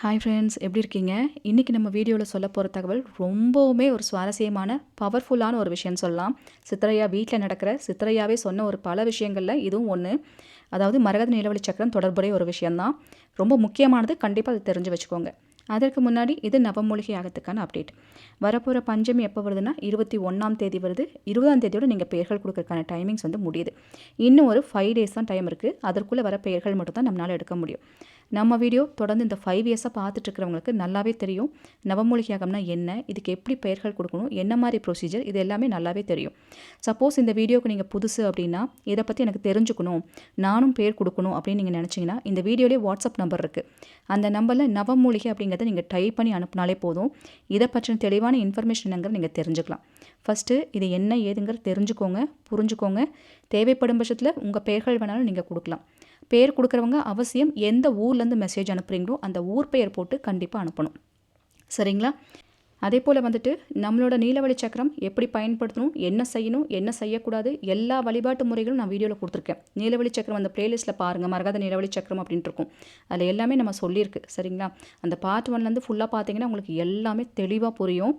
Hi friends, எப்படி இருக்கீங்க? இன்றைக்கி நம்ம வீடியோவில் சொல்ல போகிற தகவல் ரொம்பவுமே ஒரு சுவாரஸ்யமான பவர்ஃபுல்லான ஒரு விஷயம்னு சொல்லலாம். சித்ரையா வீட்டில் நடக்கிற சித்ரையாவே சொன்ன ஒரு பல விஷயங்களில் இதுவும் ஒன்று. அதாவது மரகத நிலவழி சக்கரம் தொடர்புடைய ஒரு விஷயந்தான். ரொம்ப முக்கியமானது, கண்டிப்பாக அதை தெரிஞ்சு வச்சுக்கோங்க. அதற்கு முன்னாடி இது நவமூலிகை யாகத்துக்கான அப்டேட். வரப்போகிற பஞ்சமி எப்போ வருதுன்னா 21ஆம் தேதி வருது. 20ஆம் தேதியோட நீங்கள் பெயர்கள் கொடுக்கறதுக்கான டைமிங்ஸ் முடியுது. இன்னும் ஒரு 5 டேஸ் தான் டைம் இருக்குது. அதற்குள்ளே வர பெயர்கள் மட்டும் தான் நம்மளால் எடுக்க முடியும். நம்ம வீடியோ தொடர்ந்து இந்த 5 இயர்ஸாக பார்த்துட்டு இருக்கிறவங்களுக்கு நல்லாவே தெரியும் நவமூலிகை யாகம்னா என்ன, இதுக்கு எப்படி பெயர்கள் கொடுக்கணும், என்ன மாதிரி ப்ரொசீஜர், இது எல்லாமே நல்லாவே தெரியும். சப்போஸ் இந்த வீடியோக்கு நீங்கள் புதுசு அப்படின்னா, இதை பற்றி எனக்கு தெரிஞ்சுக்கணும், நானும் பேர் கொடுக்கணும் அப்படின்னு நீங்கள் நினச்சிங்கன்னா, இந்த வீடியோலேயே வாட்ஸ்அப் நம்பர் இருக்குது. அந்த நம்பரில் நவமூலிகை அப்படிங்கிறத நீங்கள் டைப் பண்ணி அனுப்பினாலே போதும். இதை பற்றின தெளிவான இன்ஃபர்மேஷன் என்னங்கிறத நீங்கள் தெரிஞ்சுக்கலாம். ஃபஸ்ட்டு இது என்ன ஏதுங்கிறது தெரிஞ்சுக்கோங்க, புரிஞ்சுக்கோங்க. தேவைப்படும் பட்சத்தில் உங்கள் பெயர்கள் வேணாலும் நீங்கள் கொடுக்கலாம். பேர் கொடுக்குறவங்க அவசியம் எந்த ஊர்லேருந்து மெசேஜ் அனுப்புகிறீங்களோ அந்த ஊர் பெயர் போட்டு கண்டிப்பாக அனுப்பணும். சரிங்களா? அதே போல் நம்மளோட நீலவழி சக்கரம் எப்படி பயன்படுத்தணும், என்ன செய்யணும், என்ன செய்யக்கூடாது, எல்லா வழிபாட்டு முறைகளும் நான் வீடியோவில் கொடுத்துருக்கேன். நீலவழி சக்கரம் அந்த பிளேலிஸ்ட்டில் பாருங்கள், மரகத நீலவழி சக்கரம் அப்படின்ட்டு இருக்கும். அதில் எல்லாமே நம்ம சொல்லியிருக்கு. சரிங்களா? அந்த பார்ட் 1லேருந்து ஃபுல்லாக பார்த்தீங்கன்னா உங்களுக்கு எல்லாமே தெளிவாக புரியும்.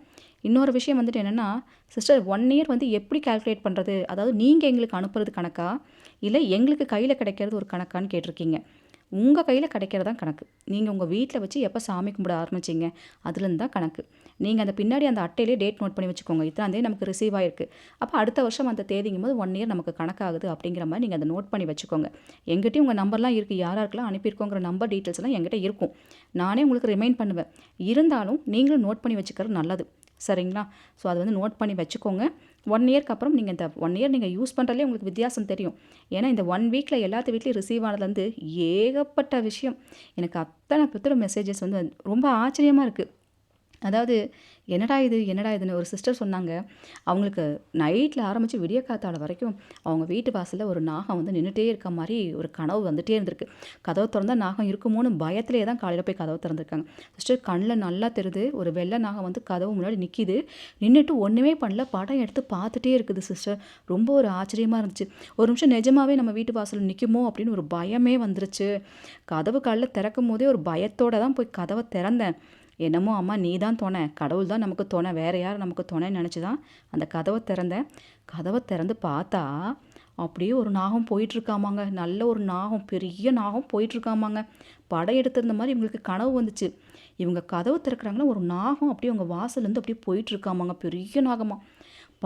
இன்னொரு விஷயம் என்னென்னா, சிஸ்டர் 1 இயர் எப்படி கால்குலேட் பண்ணுறது, அதாவது நீங்கள் எங்களுக்கு அனுப்புறது கணக்கா இல்லை எங்களுக்கு கையில் கிடைக்கிறது ஒரு கணக்கான்னு கேட்டிருக்கீங்க. உங்கள் கையில் கிடைக்கிறதான் கணக்கு. நீங்கள் உங்கள் வீட்டில் வச்சு எப்போ சாமி கும்பிட ஆரம்பிச்சிங்க அதுலேருந்து தான் கணக்கு. நீங்கள் அந்த பின்னாடி அந்த அட்டையிலே டேட் நோட் பண்ணி வச்சுக்கோங்க. இத்தனாம் தேதி நமக்கு ரிசீவ் ஆகிருக்கு, அப்போ அடுத்த வருஷம் அந்த தேதிங்கும் போது 1 இயர் நமக்கு கணக்காகுது அப்படிங்கிற மாதிரி நீங்கள் அதை நோட் பண்ணி வச்சுக்கோங்க. எங்கிட்டையும் உங்கள் நம்பர்லாம் இருக்குது, யாராருக்கெல்லாம் அனுப்பியிருக்கோங்கிற நம்பர் டீட்டெயில்ஸ்லாம் எங்கிட்ட இருக்கும். நானே உங்களுக்கு ரிமைண்ட் பண்ணுவேன். இருந்தாலும் நீங்களும் நோட் பண்ணி வச்சுக்கிறது நல்லது. சரிங்களா? ஸோ அது நோட் பண்ணி வச்சுக்கோங்க. 1 இயர்க்கு அப்புறம் நீங்கள் இந்த 1 இயர் நீங்கள் யூஸ் பண்ணுறதுலே உங்களுக்கு வித்தியாசம் தெரியும். ஏன்னா இந்த 1 வீக்கில் எல்லாத்து வீட்லேயும் ரிசீவ் ஆனதுலேருந்து ஏகப்பட்ட விஷயம் எனக்கு அத்தனை பித்தனை மெசேஜஸ் ரொம்ப ஆச்சரியமாக இருக்குது. அதாவது என்னடா இதுன்னு ஒரு சிஸ்டர் சொன்னாங்க. அவங்களுக்கு நைட்டில் ஆரம்பித்து விடிய காத்தால வரைக்கும் அவங்க வீட்டு வாசலில் ஒரு நாகம் நின்றுட்டே இருக்க மாதிரி ஒரு கனவு வந்துகிட்டே இருந்திருக்கு. கதவை திறந்தா நாகம் இருக்குமோன்னு பயத்திலே தான் காலையில் போய் கதவை திறந்துருக்காங்க. சிஸ்டர் கண்ணில் நல்லா தெரியுது, ஒரு வெள்ளை நாகம் கதவு முன்னாடி நிற்கிது. நின்றுட்டு ஒன்றுமே பண்ணல, படம் எடுத்து பார்த்துட்டே இருக்குது சிஸ்டர். ரொம்ப ஒரு ஆச்சரியமாக இருந்துச்சு. ஒரு நிமிஷம் நிஜமாகவே நம்ம வீட்டு வாசலில் நிற்குமோ அப்படின்னு ஒரு பயமே வந்துருச்சு. கதவு காலையில் திறக்கும் போதே ஒரு பயத்தோடு தான் போய் கதவை திறந்தேன். என்னமோ அம்மா நீ தான் துணை, கடவுள் தான் நமக்கு துணை, வேறு யார் நமக்கு துணைன்னு நினச்சி தான் அந்த கதவை திறந்தேன். கதவை திறந்து பார்த்தா அப்படியே ஒரு நாகம் போயிட்டுருக்காமாங்க. நல்ல ஒரு நாகம், பெரிய நாகம் போயிட்டுருக்காமாங்க. படம் எடுத்திருந்த மாதிரி இவங்களுக்கு கனவு வந்துச்சு. இவங்க கதவு திறக்கிறாங்கன்னா ஒரு நாகம் அப்படியே அவங்க வாசல்லேருந்து அப்படியே போயிட்டுருக்காமாங்க, பெரிய நாகமாக.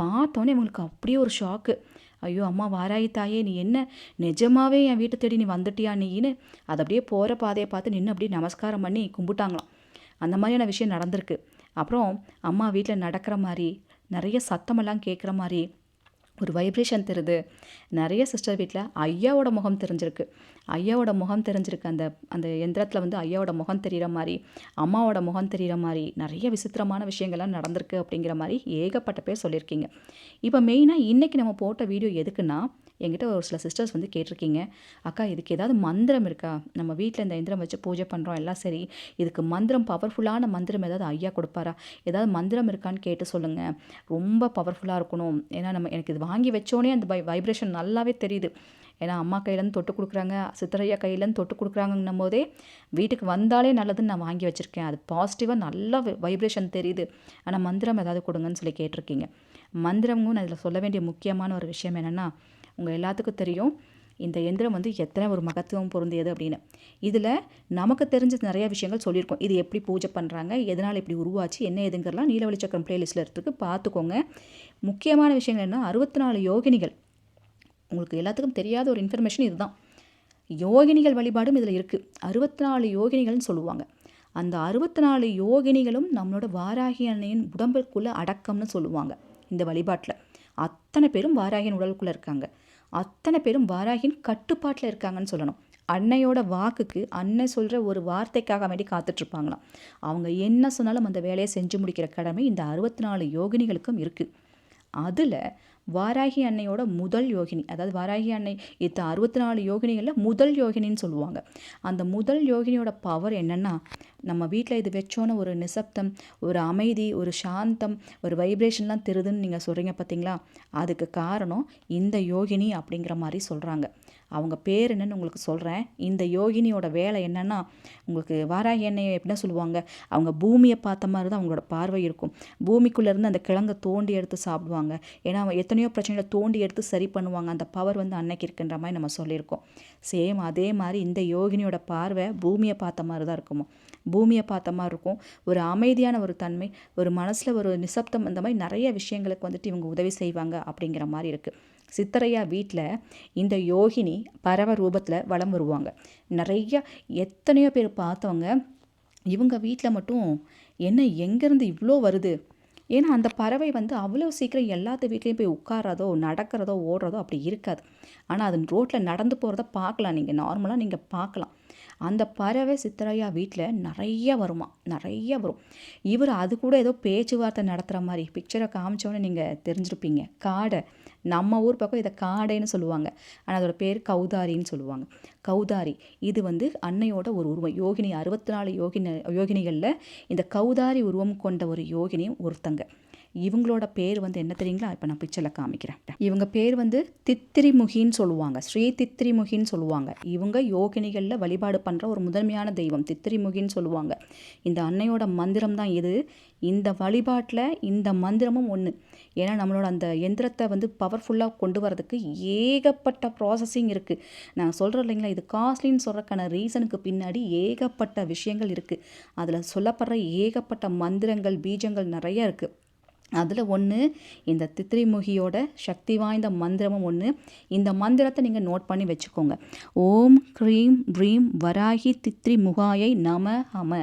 பார்த்தோன்னே இவங்களுக்கு அப்படியே ஒரு ஷாக்கு. ஐயோ அம்மா வாராயி தாயே, நீ என்ன நிஜமாவே என் வீட்டை தேடி நீ வந்துட்டியா நீன்னு அதை அப்படியே போகிற பாதையை பார்த்து நின்று அப்படியே நமஸ்காரம் பண்ணி கும்பிட்டாங்களாம். அந்த மாதிரியான விஷயம் நடந்திருக்கு. அப்புறம் அம்மா வீட்டில் நடக்கிற மாதிரி நிறைய சத்தமெல்லாம் கேட்குற மாதிரி ஒரு வைப்ரேஷன் தெரியுது. நிறைய சிஸ்டர் வீட்டில் ஐயாவோட முகம் தெரிஞ்சிருக்கு. அந்த அந்த எந்திரத்தில் ஐயாவோட முகம் தெரிகிற மாதிரி, அம்மாவோட முகம் தெரிகிற மாதிரி நிறைய விசித்திரமான விஷயங்கள்லாம் நடந்திருக்கு அப்படிங்கிற மாதிரி ஏகப்பட்ட பேர் சொல்லியிருக்கீங்க. இப்போ மெயினாக இன்றைக்கி நம்ம போட்ட வீடியோ எதுக்குன்னா, என்கிட்ட ஒரு சில சிஸ்டர்ஸ் கேட்டிருக்கீங்க, அக்கா இதுக்கு ஏதாவது மந்திரம் இருக்கா, நம்ம வீட்டில் இந்த எந்திரம் வச்சு பூஜை பண்ணுறோம் எல்லாம் சரி, இதுக்கு மந்திரம் பவர்ஃபுல்லான மந்திரம் ஏதாவது ஐயா கொடுப்பாரா, ஏதாவது மந்திரம் இருக்கான்னு கேட்டு சொல்லுங்கள், ரொம்ப பவர்ஃபுல்லாக இருக்கணும். ஏன்னா எனக்கு இது வாங்கி வச்சோடனே அந்த வைப்ரேஷன் நல்லாவே தெரியுது. ஏன்னா அம்மா கையிலேருந்து தொட்டு கொடுக்குறாங்க, சித்தரையா கையிலேருந்து தொட்டு கொடுக்குறாங்கன்னும் போதே வீட்டுக்கு வந்தாலே நல்லதுன்னு நான் வாங்கி வச்சுருக்கேன். அது பாசிட்டிவாக நல்ல வைப்ரேஷன் தெரியுது. ஆனால் மந்திரம் ஏதாவது கொடுங்கன்னு சொல்லி கேட்டிருக்கீங்க. மந்திரமும் நான் இதில் சொல்ல வேண்டிய முக்கியமான ஒரு விஷயம் என்னென்னா, உங்கள் எல்லாத்துக்கும் தெரியும் இந்த எந்திரம் எத்தனை ஒரு மகத்துவம் பொருந்தியது அப்படின்னு. இதில் நமக்கு தெரிஞ்ச நிறைய விஷயங்கள் சொல்லியிருக்கோம். இது எப்படி பூஜை பண்ணுறாங்க, எதனால் இப்படி உருவாச்சு, என்ன எதுங்கிறலாம் நீலவழி சக்கரம் பிளேலிஸ்ட்டில் இருக்குது, பார்த்துக்கோங்க. முக்கியமான விஷயங்கள் என்ன, 64 யோகினிகள். உங்களுக்கு எல்லாத்துக்கும் தெரியாத ஒரு இன்ஃபர்மேஷன் இதுதான். யோகினிகள் வழிபாடும் இதில் இருக்குது. 64 யோகினிகள்னு சொல்லுவாங்க. அந்த 64 யோகினிகளும் நம்மளோட வாராகி அன்னையின் உடம்புக்குள்ளே அடக்கம்னு சொல்லுவாங்க. இந்த வழிபாட்டில் அத்தனை பேரும் வாராகியின் உடலுக்குள்ளே இருக்காங்க. அத்தனை பேரும் வாராகியின் கட்டுப்பாட்டில் இருக்காங்கன்னு சொல்லணும். அன்னையோட வாக்குக்கு, அன்னை சொல்கிற ஒரு வார்த்தைக்காக வேண்டி காத்துட்ருப்பாங்களாம். அவங்க என்ன சொன்னாலும் அந்த வேலையை செஞ்சு முடிக்கிற கடமை இந்த 64 யோகினிகளுக்கும் இருக்குது. அதில் வாராகி அன்னையோட முதல் யோகினி, அதாவது வாராகி அன்னை 64 யோகினிகளில் முதல் யோகினின்னு சொல்லுவாங்க. அந்த முதல் யோகினியோட பவர் என்னென்னா, நம்ம வீட்டில் இது வச்சோன்னு ஒரு நிசப்தம், ஒரு அமைதி, ஒரு சாந்தம், ஒரு வைப்ரேஷன்லாம் தெரியுதுன்னு நீங்கள் சொல்கிறீங்க பார்த்தீங்களா, அதுக்கு காரணம் இந்த யோகினி அப்படிங்கிற மாதிரி சொல்கிறாங்க. அவங்க பேர் என்னன்னு உங்களுக்கு சொல்கிறேன். இந்த யோகினியோட வேலை என்னென்னா, உங்களுக்கு வாராகி எண்ணெயை எப்படின்னா சொல்லுவாங்க, அவங்க பூமியை பார்த்த மாதிரி தான் அவங்களோட பார்வை இருக்கும். பூமிக்குள்ளேருந்து அந்த கிழங்கை தோண்டி எடுத்து சாப்பிடுவாங்க. ஏன்னா எத்தனையோ பிரச்சனைகளை தோண்டி எடுத்து சரி பண்ணுவாங்க. அந்த பவர் வந்து அன்னைக்கு இருக்குன்ற மாதிரி நம்ம சொல்லியிருக்கோம். சேம் அதே மாதிரி இந்த யோகினியோட பார்வை பூமியை பார்த்த மாதிரி தான் இருக்குமோ. பூமியை பார்த்த மாதிரி இருக்கும். ஒரு அமைதியான ஒரு தன்மை, ஒரு மனசில் ஒரு நிசப்தம், இந்த மாதிரி நிறைய விஷயங்களுக்கு வந்துட்டு இவங்க உதவி செய்வாங்க அப்படிங்கிற மாதிரி இருக்குது. சித்தரையா வீட்டில் இந்த யோகினி பறவை ரூபத்தில் வலம் வருவாங்க. நிறைய எத்தனையோ பேர் பார்த்தவங்க இவங்க வீட்டில் மட்டும் என்ன எங்கேருந்து இவ்வளோ வருது. ஏன்னா அந்த பறவை வந்து அவ்வளோ சீக்கிரம் எல்லாத்து வீட்லேயும் போய் உட்காரதோ நடக்கிறதோ ஓடுறதோ அப்படி இருக்காது. ஆனால் அது ரோட்டில் நடந்து போகிறத பார்க்கலாம், நீங்கள் நார்மலாக நீங்கள் பார்க்கலாம். அந்த பறவை சித்தரையா வீட்டில் நிறைய வருமா, நிறைய வரும். இவர் அது கூட ஏதோ பேச்சுவார்த்தை நடத்துகிற மாதிரி பிக்சரை காமிச்சோன்னு நீங்கள் தெரிஞ்சிருப்பீங்க. காடை, நம்ம ஊர் பக்கம் இதை காடைன்னு சொல்லுவாங்க, ஆனால் அதோட பேர் கௌதாரின்னு சொல்லுவாங்க. கௌதாரி இது வந்து அன்னையோட ஒரு உருவம். யோகினி 64 யோகினிகளில் இந்த கௌதாரி உருவம் கொண்ட ஒரு யோகினியும் ஒருத்தங்க. இவங்களோட பேர் வந்து என்ன தெரியுங்களா? இப்போ நான் பிக்சரில் காமிக்கிறேன். இவங்க பேர் வந்து தித்திரிமுகின்னு சொல்லுவாங்க, ஸ்ரீ தித்திரிமுகின்னு சொல்லுவாங்க. இவங்க யோகினிகளில் வழிபாடு பண்ணுற ஒரு முதன்மையான தெய்வம், தித்திரிமுகின்னு சொல்லுவாங்க. இந்த அன்னையோட மந்திரம் தான் இது. இந்த வழிபாட்டில் இந்த மந்திரமும் ஒன்று. ஏன்னா நம்மளோட அந்த எந்திரத்தை வந்து பவர்ஃபுல்லாக கொண்டு வரதுக்கு ஏகப்பட்ட ப்ராசஸிங் இருக்குது. நான் சொல்கிறேன் இல்லைங்களா, இது காஸ்ட்லின்னு சொல்கிறக்கான ரீசனுக்கு பின்னாடி ஏகப்பட்ட விஷயங்கள் இருக்குது. அதில் சொல்லப்படுற ஏகப்பட்ட மந்திரங்கள், பீஜங்கள் நிறைய இருக்குது. அதில் ஒன்று இந்த தித்திரிமுகியோட சக்தி வாய்ந்த மந்திரமும் ஒன்று. இந்த மந்திரத்தை நீங்கள் நோட் பண்ணி வச்சுக்கோங்க. ஓம் க்ரீம் ப்ரீம் வராகி தித்ரிமுகாயை நம ஹம.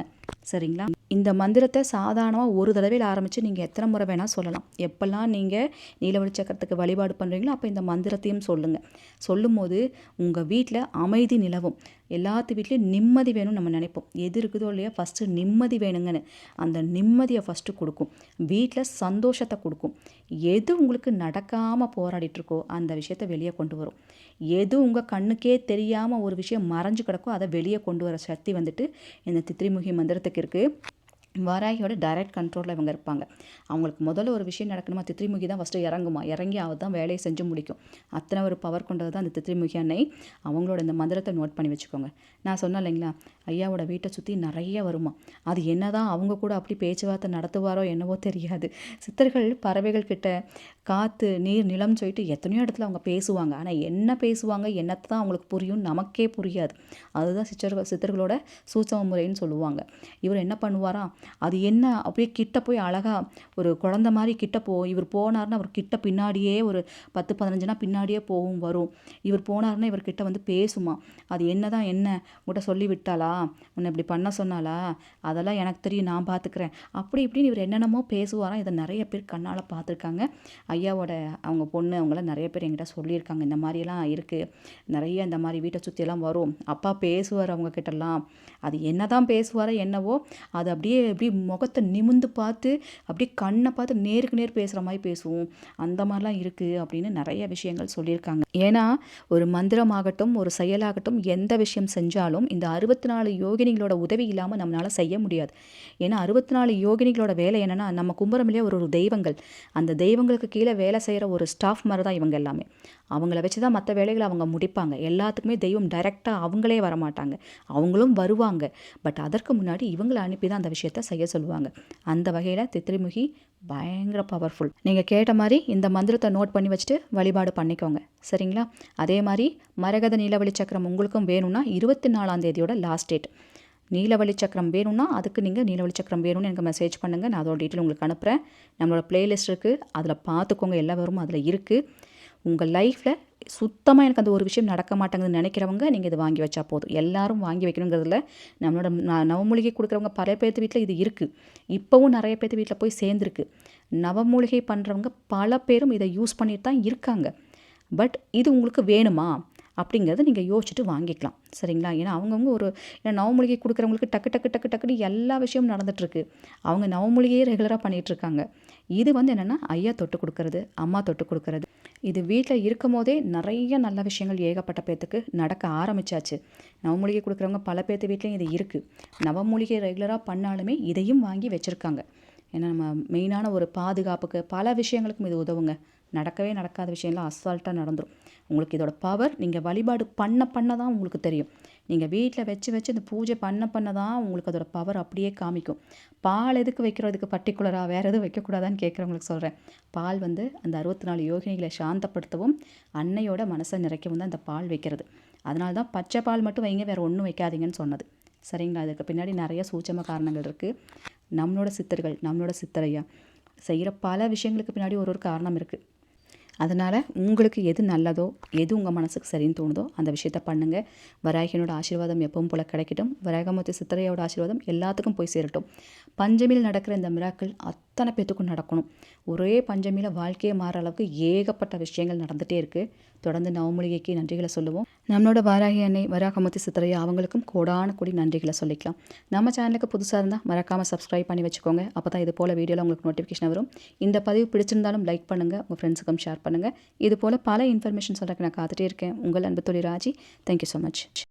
சரிங்களா? இந்த மந்திரத்தை சாதாரணமாக ஒரு தடவையில் ஆரம்பித்து நீங்கள் எத்தனை முறை வேணால் சொல்லலாம். எப்போல்லாம் நீங்கள் நீலவழி சக்கரத்துக்கு வழிபாடு பண்ணுறீங்களோ அப்போ இந்த மந்திரத்தையும் சொல்லுங்கள். சொல்லும் போது உங்கள் வீட்டில் அமைதி நிலவும். எல்லாத்து வீட்லேயும் நிம்மதி வேணும்னு நம்ம நினைப்போம். எது இருக்குதோ இல்லையா, ஃபஸ்ட்டு நிம்மதி வேணுங்கன்னு அந்த நிம்மதியை ஃபஸ்ட்டு கொடுக்கும். வீட்டில் சந்தோஷத்தை கொடுக்கும். எது உங்களுக்கு நடக்காமல் போராடிட்டுருக்கோ அந்த விஷயத்தை வெளியே கொண்டு வரும். எது உங்கள் கண்ணுக்கே தெரியாமல் ஒரு விஷயம் மறைஞ்சு கிடக்கோ அதை வெளியே கொண்டு வர சக்தி வந்துட்டு இந்த தித்திரிமுகி மந்திரத்துக்கு இருக்குது. வாராகியோட டைரக்ட் கண்ட்ரோலில் இவங்க இருப்பாங்க. அவங்களுக்கு முதல்ல ஒரு விஷயம் நடக்கணுமா, தித்திரிமுகி தான் ஃபஸ்ட்டு இறங்குமா. இறங்கி அவள் தான் வேலையை செஞ்சு முடிக்கும். அத்தனை ஒரு பவர் கொண்டது தான் அந்த தித்திரிமுகி அன்னை. அவங்களோட இந்த மந்திரத்தை நோட் பண்ணி வச்சுக்கோங்க. நான் சொன்னேன் இல்லைங்களா, ஐயாவோட வீட்டை சுற்றி நிறைய வருமா. அது என்ன தான் அவங்க கூட அப்படி பேச்சுவார்த்தை நடத்துவாரோ என்னவோ தெரியாது. சித்தர்கள் பறவைகள் கிட்ட காற்று நீர் நிலம் சொல்லிட்டு எத்தனையோ இடத்துல அவங்க பேசுவாங்க. ஆனால் என்ன பேசுவாங்க, என்னத்தை தான் அவங்களுக்கு புரியும், நமக்கே புரியாது. அதுதான் சித்தர்களோட சூட்சம முறைன்னு சொல்லுவாங்க. இவர் என்ன பண்ணுவாராம், அது என்ன அப்படியே கிட்ட போய் அழகாக ஒரு குழந்த மாதிரி கிட்ட இவர் போனார்னா அவர் கிட்ட பின்னாடியே ஒரு 10-15 பின்னாடியே போகும் வரும். இவர் போனார்னா இவர்கிட்ட வந்து பேசுமா. அது என்னதான் என்ன உங்கள்கிட்ட சொல்லி விட்டாளா, உன்னை இப்படி பண்ண சொன்னாலா, அதெல்லாம் எனக்கு தெரியும், நான் பார்த்துக்கிறேன், அப்படி இப்படின்னு இவர் என்னென்னமோ பேசுவாராம். இதை நிறைய பேர் கண்ணால் பார்த்துருக்காங்க. ஐயாவோட அவங்க பொண்ணு அவங்களாம் நிறைய பேர் என்கிட்ட சொல்லியிருக்காங்க. இந்த மாதிரியெல்லாம் இருக்குது, நிறைய இந்த மாதிரி வீட்டை சுற்றியெல்லாம் வரும். அப்பா பேசுவார் அவங்க கிட்டலாம். அது என்ன தான் பேசுவாரோ என்னவோ, அது அப்படியே எப்படி முகத்தை நிமிந்து பார்த்து அப்படியே கண்ணை பார்த்து நேருக்கு நேர் பேசுகிற மாதிரி பேசுவோம். அந்த மாதிரிலாம் இருக்குது அப்படின்னு நிறைய விஷயங்கள் சொல்லியிருக்காங்க. ஏன்னா ஒரு மந்திரமாகட்டும் ஒரு செயலாகட்டும் எந்த விஷயம் செஞ்சாலும் இந்த 64 யோகினிகளோட உதவி இல்லாமல் நம்மளால் செய்ய முடியாது. ஏன்னா 64 யோகினிகளோட வேலை என்னென்னா, நம்ம கும்பரமிலேயே ஒரு தெய்வங்கள், அந்த தெய்வங்களுக்கு கீழே வேலை செய்கிற ஒரு ஸ்டாஃப் மாதிரி தான் இவங்க எல்லாமே. அவங்கள வச்சு தான் மற்ற வேலைகளை அவங்க முடிப்பாங்க. எல்லாத்துக்குமே தெய்வம் டைரெக்டாக அவங்களே வரமாட்டாங்க, அவங்களும் வருவாங்க. பட் அதற்கு முன்னாடி இவங்களை அனுப்பி தான் அந்த விஷயத்த செய்ய சொல்லுவாங்க. அந்த வகையில் தித்திரிமுகி பயங்கர பவர்ஃபுல். நீங்கள் கேட்ட மாதிரி இந்த மந்திரத்தை நோட் பண்ணி வச்சுட்டு வழிபாடு பண்ணிக்கோங்க. சரிங்களா? அதே மாதிரி மரகத நீலவழி சக்கரம் உங்களுக்கும் வேணும்னா 24ஆம் தேதியோட லாஸ்ட் டேட். நீலவழி சக்கரம் வேணும்னா அதுக்கு நீங்கள் நீலவழி சக்கரம் வேணும்னு எனக்கு மெசேஜ் பண்ணுங்கள். நான் அதோட டீட்டெயில் உங்களுக்கு அனுப்புகிறேன். நம்மளோட பிளேலிஸ்ட் இருக்குது, அதில் பார்த்துக்கோங்க. எல்லா விவரமும் அதில் இருக்குது. உங்கள் லைஃப்பில் சுத்தமாக எனக்கு அந்த ஒரு விஷயம் நடக்க மாட்டேங்குதுன்னு நினைக்கிறவங்க நீங்கள் இதை வாங்கி வச்சா போதும். எல்லாரும் வாங்கி வைக்கணுங்கிறதுல நம்மளோட நவமூலிகை கொடுக்குறவங்க பல பேர்த்து வீட்டில் இது இருக்குது. இப்போவும் நிறைய பேர்த்து வீட்டில் போய் சேர்ந்துருக்கு. நவமூலிகை பண்ணுறவங்க பல பேரும் இதை யூஸ் பண்ணிட்டு தான் இருக்காங்க. பட் இது உங்களுக்கு வேணுமா அப்படிங்கிறத நீங்கள் யோசிச்சுட்டு வாங்கிக்கலாம். சரிங்களா? ஏன்னா அவங்கவுங்க ஏன்னா நவமூலிகை கொடுக்குறவங்களுக்கு டக்குன்னு எல்லா விஷயமும் நடந்துகிட்ருக்கு. அவங்க நவமூலிகையே ரெகுலராக பண்ணிகிட்ருக்காங்க. இது வந்து என்னென்னா ஐயா தொட்டு கொடுக்கறது, அம்மா தொட்டு கொடுக்கறது, இது வீட்டில் இருக்கும் போதே நிறைய நல்ல விஷயங்கள் ஏகப்பட்ட பேர்த்துக்கு நடக்க ஆரம்பித்தாச்சு. நவமூலிகை கொடுக்குறவங்க பல பேர்த்து வீட்லேயும் இது இருக்குது. நவமூலிகை ரெகுலராக பண்ணாலுமே இதையும் வாங்கி வச்சுருக்காங்க. ஏன்னா நம்ம மெயினான ஒரு பாதுகாப்புக்கு பல விஷயங்களுக்கும் இது உதவுங்க. நடக்கவே நடக்காத விஷயம்லாம் அசால்ட்டாக நடந்துடும். உங்களுக்கு இதோட பவர் நீங்கள் வழிபாடு பண்ண தான் உங்களுக்கு தெரியும். நீங்கள் வீட்டில் வச்சு இந்த பூஜை பண்ண தான் உங்களுக்கு அதோட பவர் அப்படியே காமிக்கும். பால் எதுக்கு வைக்கிறதுக்கு பர்டிகுலராக வேறு எதுவும் வைக்கக்கூடாதான்னு கேட்குறவங்களுக்கு சொல்கிறேன். பால் வந்து அந்த 64 யோகினிகளை சாந்தப்படுத்தவும் அன்னையோட மனசை நிறைக்கவும் தான் இந்த பால் வைக்கிறது. அதனால தான் பச்சை பால் மட்டும் வைங்க, வேறு ஒன்றும் வைக்காதீங்கன்னு சொன்னது. சரிங்களா? அதுக்கு பின்னாடி நிறைய சூட்சம காரணங்கள் இருக்குது. நம்மளோட சித்தர்கள், நம்மளோட சித்தரையா செய்கிற பல விஷயங்களுக்கு பின்னாடி ஒரு காரணம் இருக்குது. அதனால் உங்களுக்கு எது நல்லதோ, எது உங்கள் மனசுக்கு சரின்னு தோணுதோ அந்த விஷயத்த பண்ணுங்கள். வராகியனோட ஆசீர்வாதம் எப்பவும் போல் கிடைக்கட்டும். வராகமூர்த்தி சித்தரையோட ஆசீர்வாதம் எல்லாத்துக்கும் போய் சேரட்டும். பஞ்சமியில் நடக்கிற இந்த மிராக்கள் அத்தனை பேத்துக்கும் நடக்கணும். ஒரே பஞ்சமியில் வாழ்க்கையை மாற அளவுக்கு ஏகப்பட்ட விஷயங்கள் நடந்துகிட்டே இருக்குது. தொடர்ந்து நவமூலிகைக்கு நன்றிகளை சொல்லுவோம். நம்மளோட வாராகி அன்னை, வராகமூர்த்தி சித்தரையா அவங்களுக்கும் கோடான கோடி நன்றிகளை சொல்லிக்கலாம். நம்ம சேனலுக்கு புதுசாக இருந்தால் மறக்காமல் சப்ஸ்கிரைப் பண்ணி வச்சுக்கோங்க. அப்போ தான் இது போல் வீடியோவில் உங்களுக்கு நோட்டிஃபிகேஷன் வரும். இந்த பதிவு பிடிச்சிருந்தாலும் லைக் பண்ணுங்கள், உங்கள் ஃப்ரெண்ட்ஸுக்கும் ஷேர் பண்ணுங்கள். இது போல் பல இன்ஃபர்மேஷன் சொல்கிறக்கு நான் காத்துட்டே இருக்கேன். உங்கள் அன்பு தோழி ராஜி. Thank you so much.